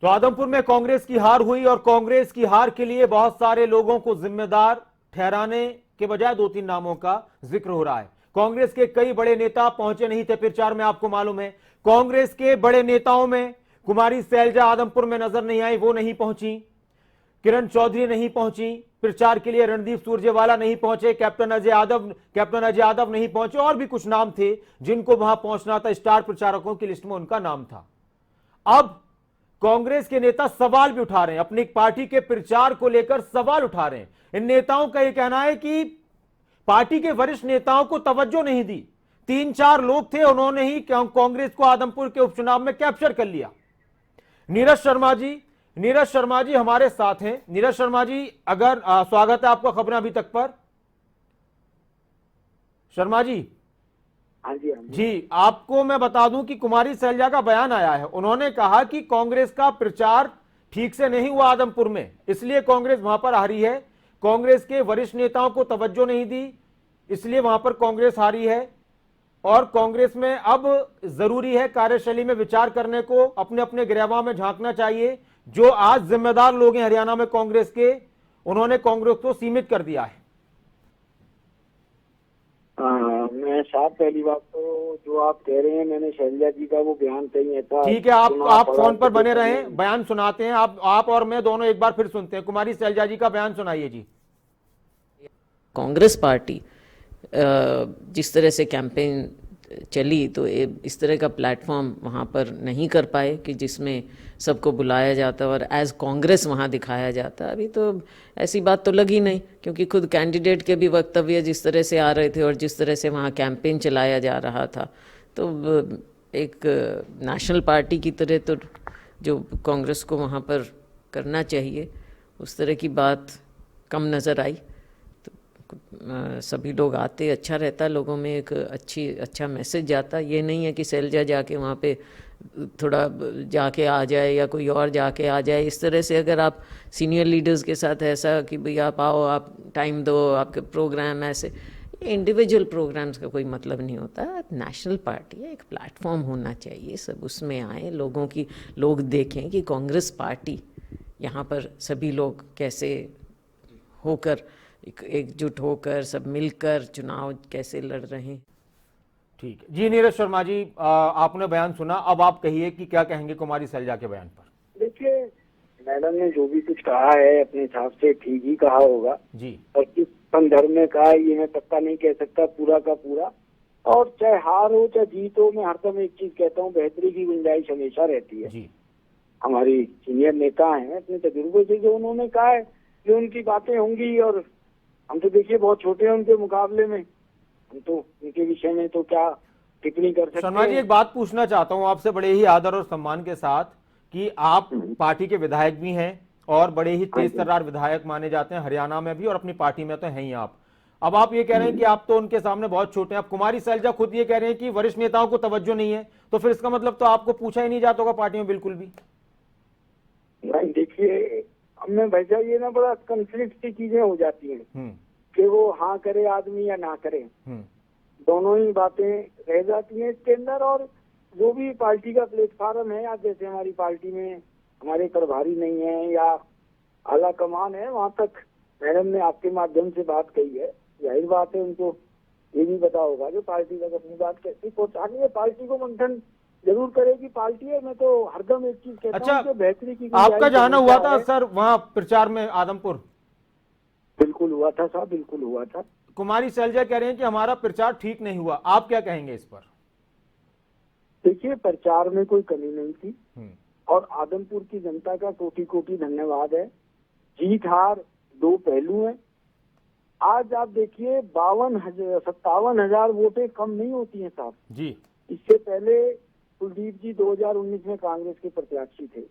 तो आदमपुर में कांग्रेस की हार हुई और कांग्रेस की हार के लिए बहुत सारे लोगों को जिम्मेदार ठहराने के बजाय दो तीन नामों का जिक्र हो रहा है। कांग्रेस के कई बड़े नेता पहुंचे नहीं थे प्रचार में, आपको मालूम है। कांग्रेस के बड़े नेताओं में कुमारी सैलजा आदमपुर में नजर नहीं आई, वो नहीं पहुंची। किरण चौधरी नहीं पहुंची प्रचार के लिए, रणदीप सुरजेवाला नहीं पहुंचे, कैप्टन अजय यादव नहीं पहुंचे, और भी कुछ नाम थे जिनको वहां पहुंचना था। स्टार प्रचारकों की लिस्ट में उनका नाम था। अब कांग्रेस के नेता सवाल भी उठा रहे हैं, अपनी पार्टी के प्रचार को लेकर सवाल उठा रहे हैं। इन नेताओं का यह कहना है कि पार्टी के वरिष्ठ नेताओं को तवज्जो नहीं दी। 3-4 लोग थे, उन्होंने ही कांग्रेस को आदमपुर के उपचुनाव में कैप्चर कर लिया। नीरज शर्मा जी हमारे साथ हैं। नीरज शर्मा जी, अगर स्वागत है आपका खबरें अभी तक पर। शर्मा जी, हाँ जी, हाँ जी, आपको मैं बता दूं कि कुमारी सैलजा का बयान आया है। उन्होंने कहा कि कांग्रेस का प्रचार ठीक से नहीं हुआ आदमपुर में, इसलिए कांग्रेस वहां पर हारी है। कांग्रेस के वरिष्ठ नेताओं को तवज्जो नहीं दी, इसलिए वहां पर कांग्रेस हारी है। और कांग्रेस में अब जरूरी है कार्यशैली में विचार करने को, अपने अपने गिरहवा में झांकना चाहिए। जो आज जिम्मेदार लोग हैं हरियाणा में कांग्रेस के, उन्होंने कांग्रेस को सीमित कर दिया है। मैं साहब, पहली बात तो जो आप कह रहे हैं, मैंने शैलजा जी का वो बयान कहीं था। ठीक है, आप फोन पर बने रहें, बयान सुनाते हैं। आप और मैं दोनों एक बार फिर सुनते हैं। कुमारी सैलजा जी का बयान सुनाइए जी। कांग्रेस पार्टी जिस तरह से कैंपेन चली, तो इस तरह का प्लेटफॉर्म वहाँ पर नहीं कर पाए कि जिसमें सबको बुलाया जाता और एज कांग्रेस वहाँ दिखाया जाता। अभी तो ऐसी बात तो लगी नहीं, क्योंकि खुद कैंडिडेट के भी वक्तव्य जिस तरह से आ रहे थे और जिस तरह से वहाँ कैंपेन चलाया जा रहा था, तो एक नेशनल पार्टी की तरह तो जो कांग्रेस को वहाँ पर करना चाहिए, उस तरह की बात कम नज़र आई। सभी लोग आते, अच्छा रहता, लोगों में एक अच्छा मैसेज जाता। ये नहीं है कि सैलजा जाके वहाँ पे थोड़ा जाके आ जाए या कोई और जाके आ जाए। इस तरह से अगर आप सीनियर लीडर्स के साथ ऐसा कि भाई आप आओ, आप टाइम दो, आपके प्रोग्राम ऐसे, इंडिविजुअल प्रोग्राम्स का कोई मतलब नहीं होता। नेशनल पार्टी है, एक प्लेटफॉर्म होना चाहिए, सब उसमें आए, लोग देखें कि कांग्रेस पार्टी यहाँ पर सभी लोग कैसे होकर एकजुट होकर सब मिलकर चुनाव कैसे लड़ रहे हैं। ठीक है जी। नीरज शर्मा जी, आपने बयान सुना, अब आप कहिए कि क्या कहेंगे कुमारी सैलजा के बयान पर। देखिए, मैडम ने जो भी कुछ कहा है अपने हिसाब से ठीक ही कहा होगा जी, और किस संदर्भ में कहा है ये मैं पक्का नहीं कह सकता पूरा का पूरा। और चाहे हार हो चाहे जीत हो, मैं हरदम एक चीज कहता हूँ, बेहतरी की गुंजाइश हमेशा रहती है जी। हमारी सीनियर नेता हैं, अपने तजुर्बे से जो उन्होंने कहा है, जो उनकी बातें होंगी, और हम तो देखिए बहुत छोटे हैं उनके मुकाबले में, हम तो उनके विषय में तो क्या टिप्पणी कर सकते हैं। शर्मा जी, एक बात पूछना चाहता हूं आपसे बड़े ही आदर और सम्मान के साथ कि आप पार्टी के विधायक भी हैं और बड़े ही तेज तर्रार विधायक माने जाते हैं हरियाणा में भी, और अपनी पार्टी में तो हैं ही आप। अब आप ये कह रहे हैं कि आप तो उनके सामने बहुत छोटे हैं। अब कुमारी सैलजा खुद ये कह रहे हैं कि वरिष्ठ नेताओं को तवज्जो नहीं है, तो फिर इसका मतलब तो आपको पूछा ही नहीं जाता होगा पार्टी में बिल्कुल भी। नहीं, देखिए, हमें भैया ये ना बड़ा कंफ्लिक्ट की चीजें हो जाती हैं कि वो हाँ करे आदमी या ना करे, दोनों ही बातें रह जाती हैं इसके अंदर। और जो भी पार्टी का प्लेटफॉर्म है, या जैसे हमारी पार्टी में हमारे प्रभारी नहीं है या आला कमान है, वहाँ तक मैडम ने आपके माध्यम से बात कही है, जाहिर बात है उनको ये भी पता होगा कि पार्टी तक अपनी बात कैसी पहुँचानी है, पार्टी को मंथन जरूर करेगी पार्टी है। मैं तो हरदम एक चीज कहता हूँ कि बेहतरी की आपका जाना हुआ था सर वहाँ प्रचार में आदमपुर? बिल्कुल हुआ था साहब, बिल्कुल हुआ था। कुमारी सैलजा कह रहे हैं कि हमारा प्रचार ठीक नहीं हुआ, आप क्या कहेंगे इस पर? देखिए, प्रचार में कोई कमी नहीं थी और आदमपुर की जनता का कोटि कोटि धन्यवाद है। जीत हार दो पहलू हैं। आज आप देखिए 57,000 वोटें कम नहीं होती हैं साहब जी। इससे पहले कुलदीप जी 2019 में कांग्रेस के प्रत्याशी थे।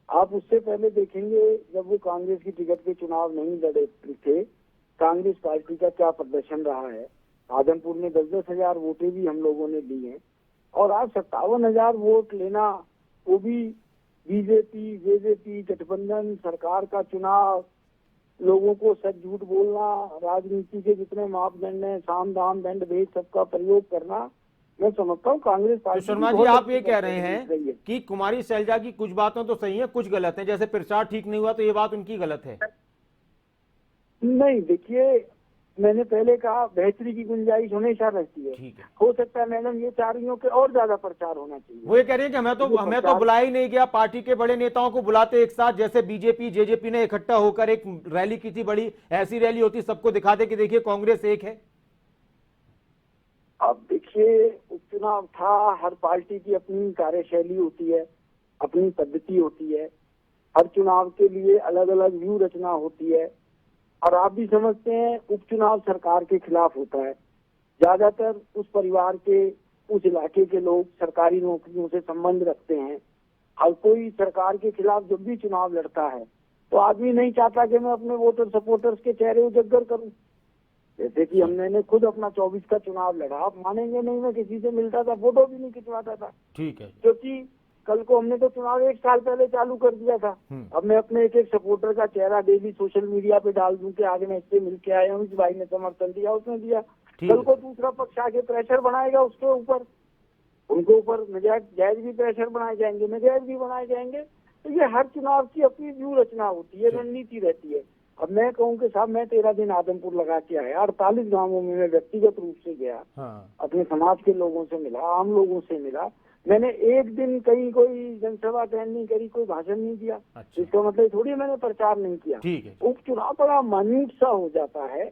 आप उससे पहले देखेंगे जब वो कांग्रेस की टिकट पे चुनाव नहीं लड़े थे, कांग्रेस पार्टी का क्या प्रदर्शन रहा है। आदमपुर में 10-10 हजार वोटें भी हम लोगों ने ली हैं और आज 57,000 वोट लेना, वो भी बीजेपी जेजेपी गठबंधन सरकार का चुनाव, लोगों को सच झूठ बोलना, राजनीति के जितने मापदंड हैं, साम दाम दंड भेद सबका प्रयोग करना, मैं समझता हूँ कांग्रेस तो पार्टी शर्मा की जी, बहुत आप ये अच्छी कह रहे दिख रही है। हैं कि कुमारी शैलजा की कुछ बातों तो सही है, कुछ गलत है, जैसे प्रचार ठीक नहीं हुआ तो ये बात उनकी गलत है। नहीं, देखिए मैंने पहले कहा बेहतरी की गुंजाइश हमेशा रहती है। ठीक है, हो सकता है मैडम ये चाह रही हो कि और ज्यादा प्रचार होना चाहिए। वो ये कह रही है कि हमें तो बुलाया ही नहीं गया, पार्टी के बड़े नेताओं को बुलाते एक साथ, जैसे बीजेपी जेजेपी ने इकट्ठा होकर एक रैली की थी, बड़ी ऐसी रैली होती सबको दिखाते कि देखिए कांग्रेस एक है। अब देखिए उपचुनाव था, हर पार्टी की अपनी कार्यशैली होती है, अपनी पद्धति होती है, हर चुनाव के लिए अलग अलग व्यू रचना होती है। और आप भी समझते हैं उपचुनाव सरकार के खिलाफ होता है। ज्यादातर उस परिवार के, उस इलाके के लोग सरकारी नौकरियों से संबंध रखते हैं। हर कोई सरकार के खिलाफ जब भी चुनाव लड़ता है तो आदमी नहीं चाहता कि मैं अपने वोटर सपोर्टर्स के चेहरे उजागर करूं। जैसे कि हमने खुद अपना 24 का चुनाव लड़ा, आप मानेंगे नहीं, मैं किसी से मिलता था, फोटो भी नहीं खिंचवाता था। ठीक है, क्योंकि कल को हमने तो चुनाव 1 साल पहले चालू कर दिया था। अब मैं अपने एक एक सपोर्टर का चेहरा डेली सोशल मीडिया पे डाल दूं कि आगे मैं इससे मिलके आया हूँ, इस भाई ने समर्थन दिया, उसने दिया। कल को दूसरा पक्ष आगे प्रेशर बनाएगा उसके ऊपर, उनके ऊपर जायज भी प्रेशर बनाए जाएंगे, नाजायज भी बनाए जाएंगे। तो ये हर चुनाव की अपनी व्यू रचना होती है, रणनीति रहती है। अब मैं कहूँ कि साहब मैं 13 दिन आदमपुर लगा के आया, 48 गांवों में मैं व्यक्तिगत रूप से गया। अपने समाज के लोगों से मिला, आम लोगों से मिला। मैंने एक दिन कहीं कोई जनसभा अटेंड नहीं करी, कोई भाषण नहीं दिया। इसका मतलब थोड़ी मैंने प्रचार नहीं किया। उपचुनाव बड़ा मान्यूट सा हो जाता है,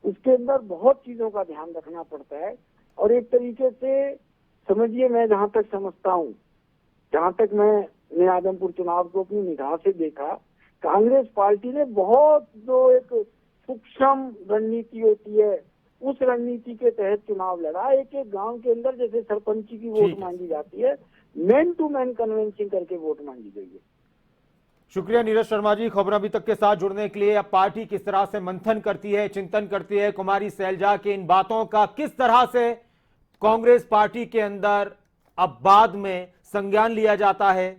उसके अंदर बहुत चीजों का ध्यान रखना पड़ता है। और एक तरीके से समझिए, मैं जहाँ तक समझता हूँ, जहाँ तक मैंने आदमपुर चुनाव को अपनी निगाह से देखा, कांग्रेस पार्टी ने बहुत जो एक सूक्ष्म रणनीति होती है, उस रणनीति के तहत चुनाव लड़ा। एक एक गांव के अंदर जैसे सरपंची की वोट मांगी जाती है, मैन टू मैन कन्वेंसिंग करके वोट मांगी गई है। शुक्रिया नीरज शर्मा जी, खबरों अभी तक के साथ जुड़ने के लिए। अब पार्टी किस तरह से मंथन करती है, चिंतन करती है, कुमारी शैलजा के इन बातों का किस तरह से कांग्रेस पार्टी के अंदर अब बाद में संज्ञान लिया जाता है,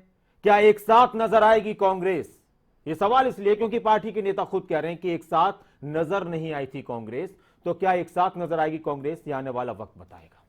क्या एक साथ नजर आएगी कांग्रेस? ये सवाल इसलिए क्योंकि पार्टी के नेता खुद कह रहे हैं कि एक साथ नजर नहीं आई थी कांग्रेस, तो क्या एक साथ नजर आएगी कांग्रेस? ये आने वाला वक्त बताएगा।